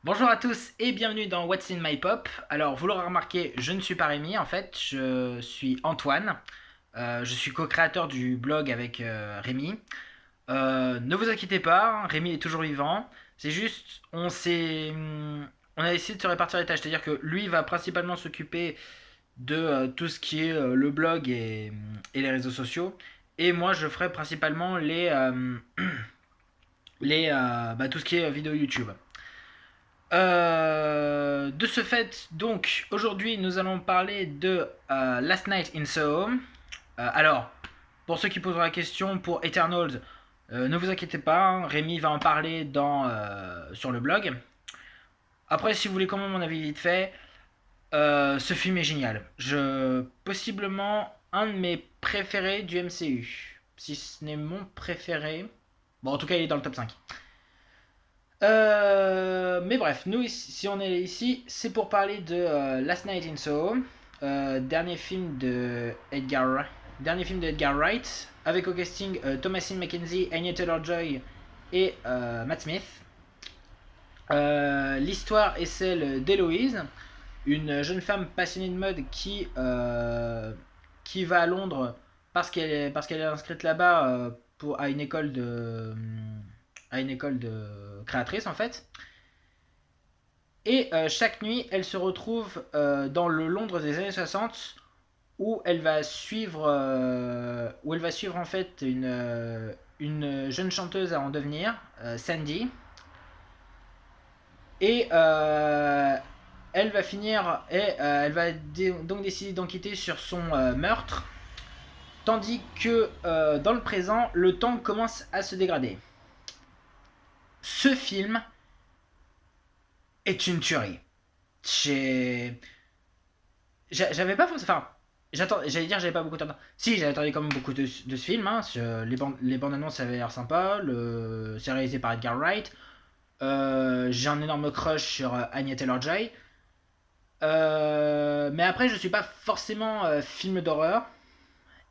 Bonjour à tous et bienvenue dans What's in My Pop. Alors, vous l'aurez remarqué, je ne suis pas Rémi, en fait, je suis Antoine. Je suis co-créateur du blog avec Rémi. Ne vous inquiétez pas, Rémi est toujours vivant. C'est juste, on a essayé de se répartir les tâches, c'est-à-dire que lui va principalement s'occuper de tout ce qui est le blog et les réseaux sociaux, et moi je ferai principalement tout ce qui est vidéo YouTube. De ce fait, donc, aujourd'hui, nous allons parler de Last Night in Soho. Alors, pour ceux qui poseront la question, pour Eternals, ne vous inquiétez pas, hein, Rémi va en parler sur le blog. Après, si vous voulez quand même mon avis vite fait, ce film est génial. Possiblement un de mes préférés du MCU. Si ce n'est mon préféré. Bon, en tout cas, il est dans le top 5. Mais bref, nous, si on est ici, c'est pour parler de Last Night in Soho, dernier film de Edgar Wright, avec au casting Thomasin McKenzie, Anya Taylor-Joy et Matt Smith. L'histoire est celle d'Héloïse, une jeune femme passionnée de mode qui va à Londres parce qu'elle est inscrite là-bas à une école de créatrice en fait. Et chaque nuit, elle se retrouve dans le Londres des années 60 où elle va suivre en fait une jeune chanteuse à en devenir, Sandy. Et elle va donc décider d'enquêter sur son meurtre, tandis que dans le présent, le temps commence à se dégrader. Ce film est une tuerie. J'avais pas enfin j'allais dire j'avais pas beaucoup de temps. Si, j'avais attendu quand même beaucoup de ce film. Hein. Les bandes annonces avaient l'air sympa. C'est réalisé par Edgar Wright. J'ai un énorme crush sur Anya Taylor-Joy. Mais après, je suis pas forcément film d'horreur.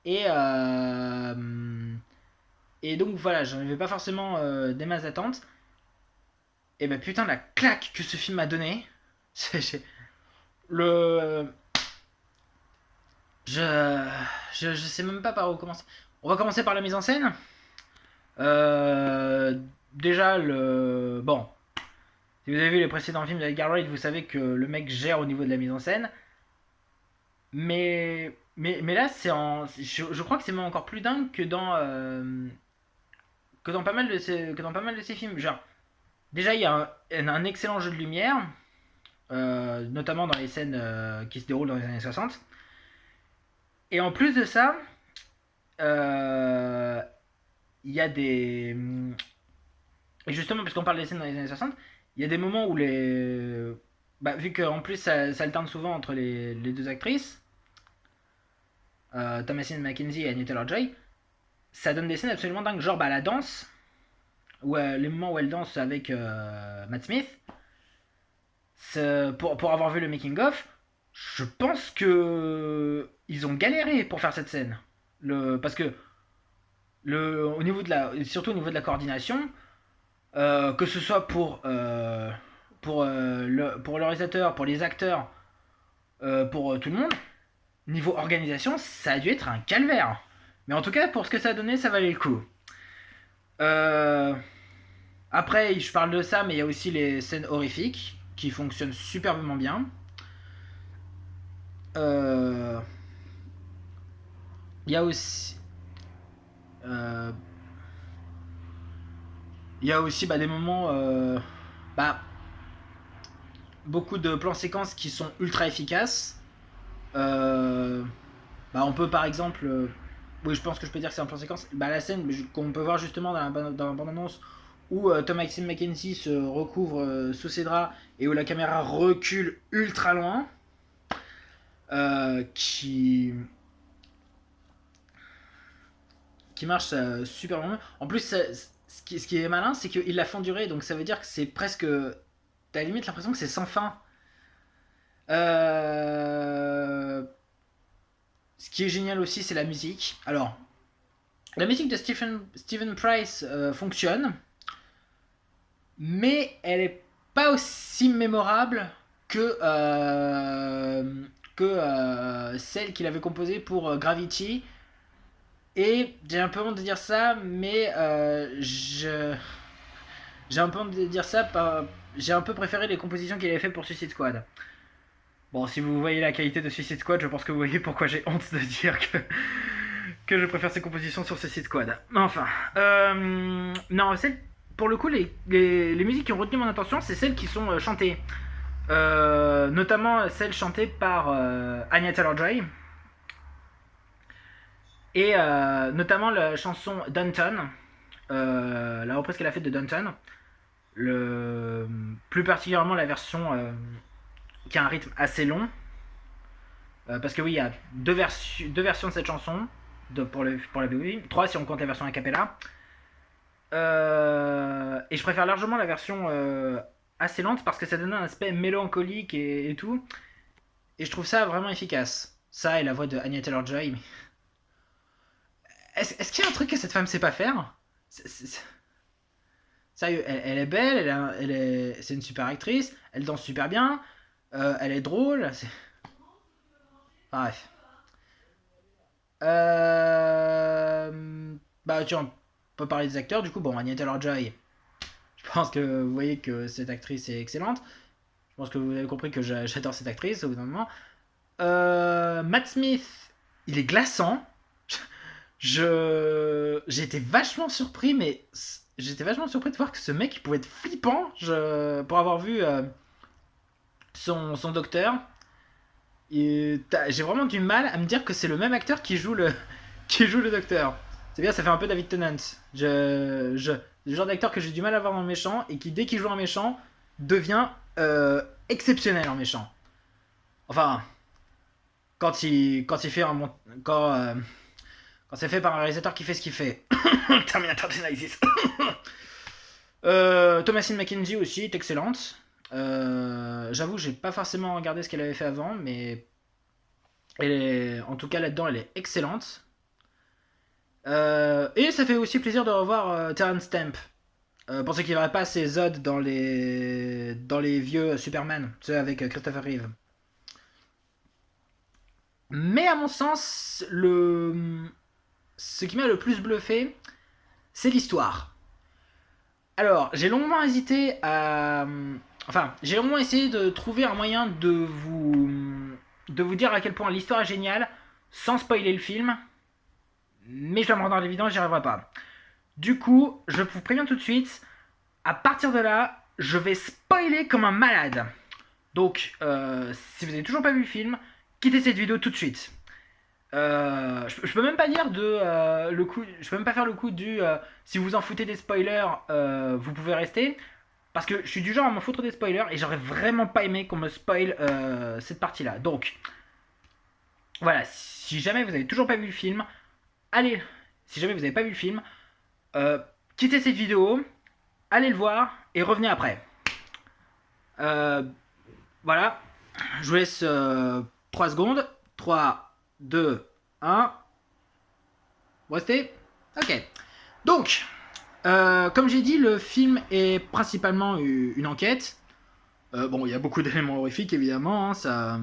Et, euh, et donc voilà, j'en avais pas forcément des masses d'attentes. Et ben putain, la claque que ce film m'a donné. Le. Je, je sais même pas par où commencer. On va commencer par la mise en scène. Euh, Déjà, bon, si vous avez vu les précédents films d'Edgar Wright, vous savez que le mec gère au niveau de la mise en scène. Mais là, je crois que c'est même encore plus dingue que dans pas mal de ses films. Genre, déjà, il y a un excellent jeu de lumière, notamment dans les scènes qui se déroulent dans les années 60. Et en plus de ça, euh, il y a des. Et justement, puisqu'on parle des scènes dans les années 60, il y a des moments où les. Bah, vu qu'en plus ça alterne souvent entre les deux actrices, Thomasin McKenzie et Anya Taylor-Joy, ça donne des scènes absolument dingues. Genre bah, la danse, les moments où elle danse avec Matt Smith, pour avoir vu le making-of, je pense que ils ont galéré pour faire cette scène. Parce que surtout au niveau de la coordination, que ce soit pour le réalisateur, pour les acteurs, pour tout le monde, niveau organisation, ça a dû être un calvaire. Mais en tout cas, pour ce que ça a donné, ça valait le coup. Euh, Après, je parle de ça, mais il y a aussi les scènes horrifiques qui fonctionnent superbement bien. Euh, Il y a aussi, euh, il y a aussi des moments, bah, beaucoup de plans séquences qui sont ultra efficaces. Euh, On peut par exemple, oui, je pense que je peux dire que c'est un plan séquence. La scène qu'on peut voir justement dans la bande-annonce où Thomasin McKenzie se recouvre sous ses draps et où la caméra recule ultra loin, euh, qui qui marche super bien. En plus, ce qui est malin, c'est qu'ils la font durer, donc ça veut dire que c'est presque. T'as limite l'impression que c'est sans fin. Euh, Ce qui est génial aussi, c'est la musique. Alors, la musique de Stephen Price fonctionne, mais elle est pas aussi mémorable que celle qu'il avait composée pour Gravity. Et j'ai un peu honte de dire ça, mais j'ai un peu honte de dire ça, j'ai un peu préféré les compositions qu'il avait fait pour Suicide Squad. Bon, si vous voyez la qualité de Suicide Squad, je pense que vous voyez pourquoi j'ai honte de dire que je préfère ses compositions sur Suicide Squad. Enfin, non, pour le coup, les musiques qui ont retenu mon attention, c'est celles qui sont chantées. Notamment celles chantées par Anya Taylor-Joy. Et notamment la chanson Downton, la reprise qu'elle a faite de Downton. Plus particulièrement la version qui a un rythme assez long. Parce que oui, il y a deux versions de cette chanson pour la BO, 3 si on compte la version a cappella. Et je préfère largement la version assez lente parce que ça donne un aspect mélancolique et tout. Et je trouve ça vraiment efficace. Ça et la voix de Anya Taylor-Joy. Mais... Est-ce qu'il y a un truc que cette femme sait pas faire? Sérieux, elle est belle, c'est une super actrice, elle danse super bien, elle est drôle. Bref. Bah, tu on peut parler des acteurs. Du coup, bon, Anya Taylor-Joy, je pense que vous voyez que cette actrice est excellente. Je pense que vous avez compris que j'adore cette actrice au bout d'un moment. Matt Smith, il est glaçant. J'ai été vachement surpris, mais j'étais vachement surpris de voir que ce mec il pouvait être flippant. Pour avoir vu son docteur, j'ai vraiment du mal à me dire que c'est le même acteur qui joue le docteur. C'est bien, ça fait un peu David Tennant. Le genre d'acteur que j'ai du mal à voir dans le méchant et qui, dès qu'il joue un méchant, devient exceptionnel en méchant. Enfin, quand il fait un quand c'est fait par un réalisateur qui fait ce qu'il fait. Terminator Genisys. Thomasine McKenzie aussi est excellente. J'avoue, j'ai pas forcément regardé ce qu'elle avait fait avant, mais en tout cas là-dedans, elle est excellente. Et ça fait aussi plaisir de revoir Terrence Stamp. Pour ceux qui ne verraient pas ses odes dans les vieux Superman, ceux avec Christopher Reeve. Mais à mon sens, ce qui m'a le plus bluffé, c'est l'histoire. Alors, j'ai longuement hésité à... Enfin, j'ai longuement essayé de trouver un moyen de vous dire à quel point l'histoire est géniale, sans spoiler le film. Mais je dois me rendre à l'évidence, j'y arriverai pas. Du coup, je vous préviens tout de suite, à partir de là, je vais spoiler comme un malade. Donc, si vous n'avez toujours pas vu le film, quittez cette vidéo tout de suite. Je peux même pas dire le coup, je peux même pas faire le coup du si vous en foutez des spoilers, vous pouvez rester. Parce que je suis du genre à m'en foutre des spoilers et j'aurais vraiment pas aimé qu'on me spoil cette partie-là. Donc, voilà, si jamais vous avez toujours pas vu le film, allez, si jamais vous n'avez pas vu le film, quittez cette vidéo, allez le voir et revenez après. Voilà, je vous laisse 3 secondes. 3, 2, 1. Vous restez? Ok. Donc, comme j'ai dit, le film est principalement une enquête. Bon, il y a beaucoup d'éléments horrifiques évidemment, hein, ça,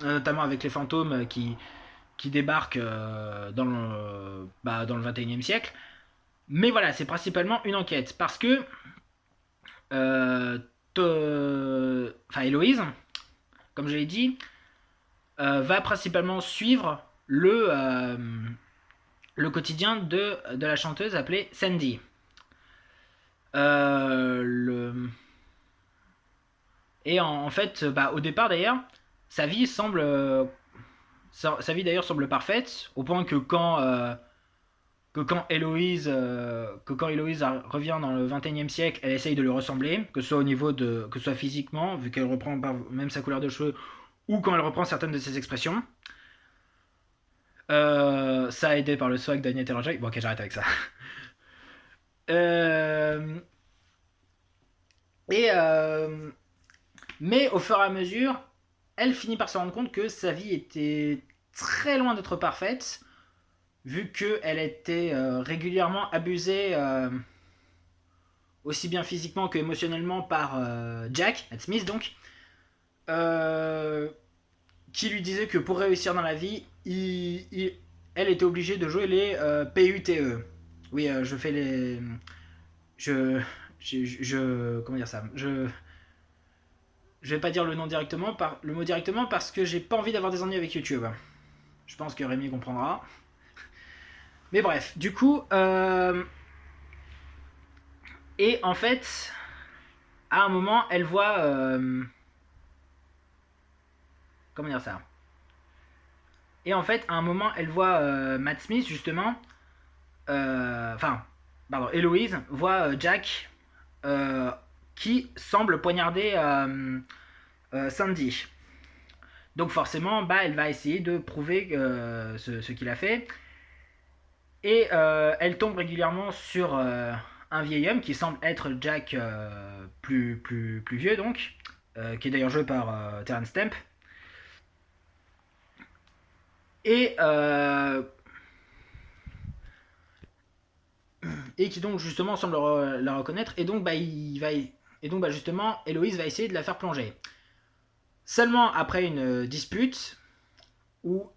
notamment avec les fantômes qui débarquent dans le 21e siècle. Mais voilà, c'est principalement une enquête parce que Héloïse, comme je l'ai dit, va principalement suivre le quotidien de la chanteuse appelée Sandy. Et en fait, au départ d'ailleurs, sa vie d'ailleurs semble parfaite, au point que quand Héloïse revient dans le 21e siècle, elle essaye de lui ressembler, que ce soit que ce soit physiquement, vu qu'elle reprend même sa couleur de cheveux, ou quand elle reprend certaines de ses expressions. Ça aidé par le swag d'Anya Taylor-Joy. Bon, ok, j'arrête avec ça. Mais au fur et à mesure, elle finit par se rendre compte que sa vie était très loin d'être parfaite, vu qu'elle était régulièrement abusée aussi bien physiquement que émotionnellement par Jack, Matt Smith donc, euh, qui lui disait que pour réussir dans la vie, elle était obligée de jouer les PUTE. Oui, je fais les. Je, comment dire ça je vais pas dire le nom directement, le mot directement parce que j'ai pas envie d'avoir des ennuis avec YouTube. Je pense que Rémi comprendra. Mais bref, du coup, et en fait, à un moment, elle voit, comment dire ça Et en fait, à un moment, elle voit Matt Smith justement, pardon, Héloïse voit Jack euh, qui semble poignarder Sandy. Donc forcément, bah, elle va essayer de prouver ce qu'il a fait. Et elle tombe régulièrement sur un vieil homme qui semble être Jack plus vieux, donc, qui est d'ailleurs joué par Terence Stamp. Et, et qui donc justement semble la reconnaître. Et donc, justement, Héloïse va essayer de la faire plonger. Seulement après une dispute où,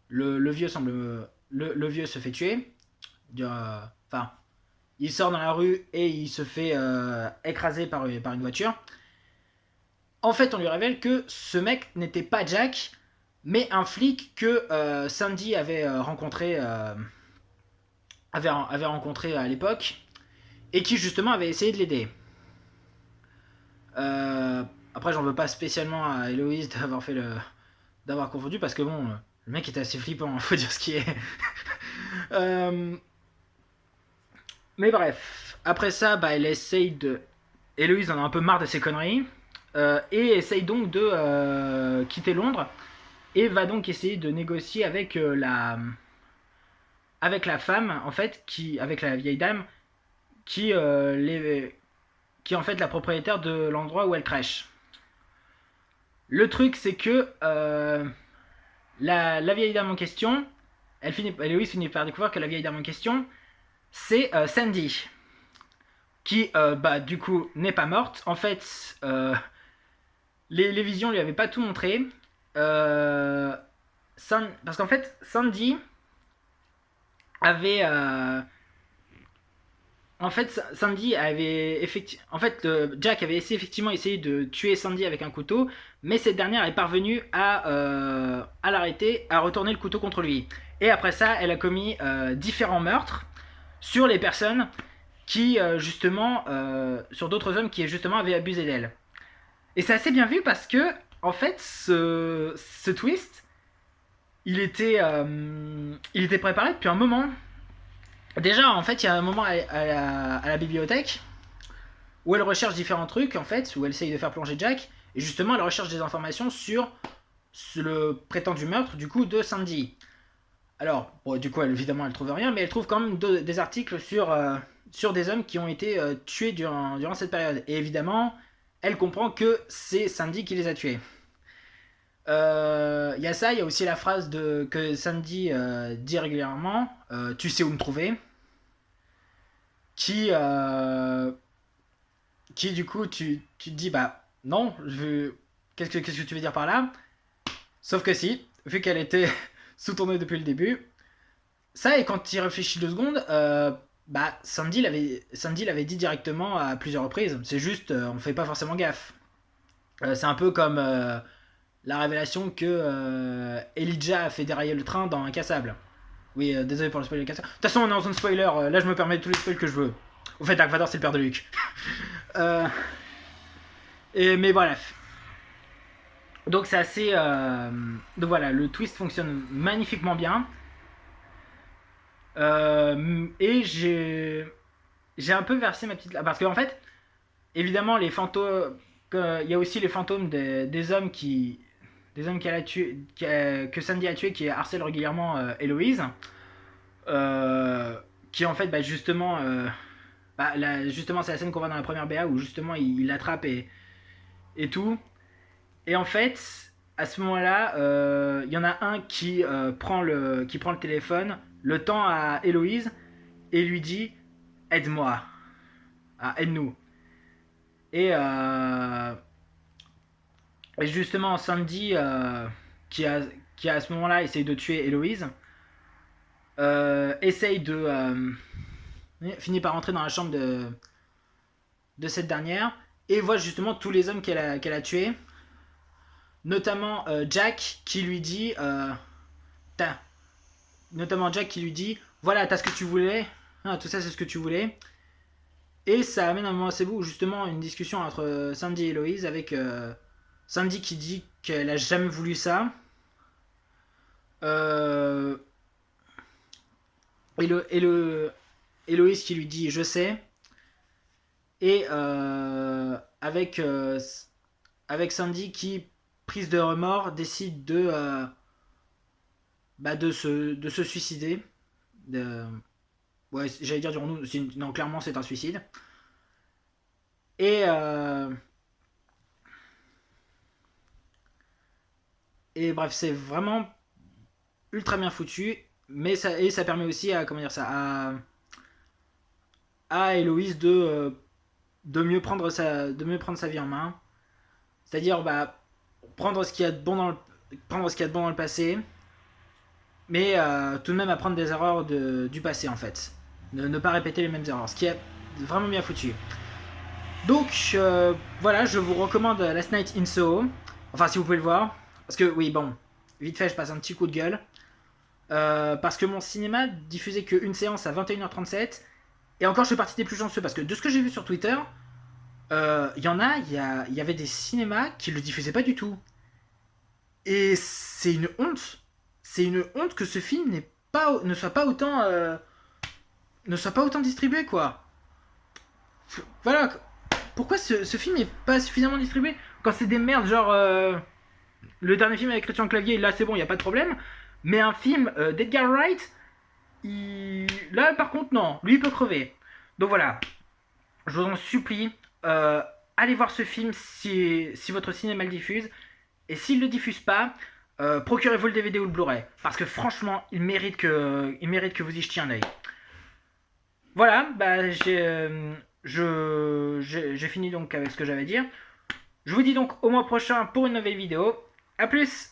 le vieux semble. Le vieux se fait tuer. Enfin, il sort dans la rue et il se fait écraser par une voiture. En fait, on lui révèle que ce mec n'était pas Jack, mais un flic que Sandy avait rencontré à l'époque et qui justement avait essayé de l'aider. Après, j'en veux pas spécialement à Héloïse d'avoir confondu parce que bon, le mec était assez flippant, faut dire ce qui est. Mais bref, après ça, bah, elle essaye de. Héloïse en a un peu marre de ses conneries et essaye donc de quitter Londres et va donc essayer de négocier avec la femme en fait avec la vieille dame qui qui est en fait la propriétaire de l'endroit où elle crèche. Le truc c'est que la vieille dame en question, Héloïse finit par découvrir que la vieille dame en question c'est Sandy qui bah du coup n'est pas morte. En fait les visions lui avaient pas tout montré. Parce qu'en fait Sandy avait en fait Sandy avait en fait Jack avait effectivement essayé de tuer Sandy avec un couteau, mais cette dernière est parvenue à l'arrêter, à retourner le couteau contre lui. Et après ça, elle a commis différents meurtres sur les personnes qui justement sur d'autres hommes qui justement avaient abusé d'elle. Et c'est assez bien vu parce que en fait ce twist il était préparé depuis un moment. Déjà, en fait, il y a un moment à la bibliothèque où elle recherche différents trucs, en fait, où elle essaye de faire plonger Jack, et justement, elle recherche des informations sur le prétendu meurtre, du coup, de Sandy. Alors, bon, du coup, évidemment, elle trouve rien, mais elle trouve quand même des articles sur des hommes qui ont été tués durant cette période. Et évidemment, elle comprend que c'est Sandy qui les a tués. Il y a ça, il y a aussi la phrase que Sandy dit régulièrement, tu sais où me trouver, qui, du coup, tu te dis, bah non, qu'est-ce que tu veux dire par là? Sauf que si, vu qu'elle était sous ton œil depuis le début, ça, et quand tu y réfléchis 2 secondes, bah Sandy l'avait dit directement à plusieurs reprises, c'est juste, on fait pas forcément gaffe. C'est un peu comme la révélation que Elijah a fait dérailler le train dans Incassable. Oui, désolé pour le spoiler de Incassable. De toute façon, on est en zone spoiler, là je me permets tous les spoils que je veux. Au fait, Dark Vador c'est le père de Luke. euh, mais bref. Donc c'est assez. Donc voilà, le twist fonctionne magnifiquement bien. Et j'ai un peu versé ma petite. Parce qu'en fait, évidemment, les fantômes. Il y a aussi les fantômes des hommes qu'elle a tué, que Sandy a tué, qui harcèlent régulièrement Héloïse. Qui en fait, bah, justement. Justement, c'est la scène qu'on voit dans la première BA où justement il l'attrape et tout. Et en fait, à ce moment-là, il y en a un qui prend le téléphone, le tend à Héloïse et lui dit aide-moi, aide-nous. Et, et justement, Sandy, qui à ce moment-là essaye de tuer Héloïse, essaye de. Finit par entrer dans la chambre de cette dernière et voit justement tous les hommes qu'elle a tués, notamment Jack qui lui dit. Notamment Jack qui lui dit voilà, t'as ce que tu voulais, tout ça c'est ce que tu voulais. Et ça amène un moment assez beau, justement, une discussion entre Sandy et Héloïse avec Sandy qui dit qu'elle a jamais voulu ça. Euh, Héloïse qui lui dit je sais. Et avec Sandy qui, prise de remords, décide de se suicider. Ouais, j'allais dire dirons-nous, non, clairement c'est un suicide. Et, et bref, c'est vraiment ultra bien foutu, mais ça permet aussi à, comment dire ça, à Héloïse de mieux prendre sa vie en main. C'est-à-dire prendre ce qu'il y a de bon dans le passé, mais tout de même apprendre des erreurs du passé en fait. Ne pas répéter les mêmes erreurs, ce qui est vraiment bien foutu. Donc voilà, je vous recommande Last Night in Soho. Enfin, si vous pouvez le voir. Parce que, oui, bon, vite fait, je passe un petit coup de gueule. Parce que mon cinéma diffusait qu'une séance à 21h37. Et encore, je fais partie des plus chanceux. Parce que de ce que j'ai vu sur Twitter, il y avait des cinémas qui le diffusaient pas du tout. Et c'est une honte. C'est une honte que ce film ne soit pas autant distribué, quoi. Voilà. Pourquoi ce film est pas suffisamment distribué quand c'est des merdes genre le dernier film avec Christian Clavier, là c'est bon, il y a pas de problème. Mais un film d'Edgar Wright, là par contre non, lui il peut crever. Donc voilà, je vous en supplie, allez voir ce film si votre cinéma le diffuse. Et s'il le diffuse pas, procurez-vous le DVD ou le Blu-ray. Parce que franchement, il mérite que vous y jetiez un oeil. Voilà, j'ai fini donc avec ce que j'avais à dire. Je vous dis donc au mois prochain pour une nouvelle vidéo. A plus!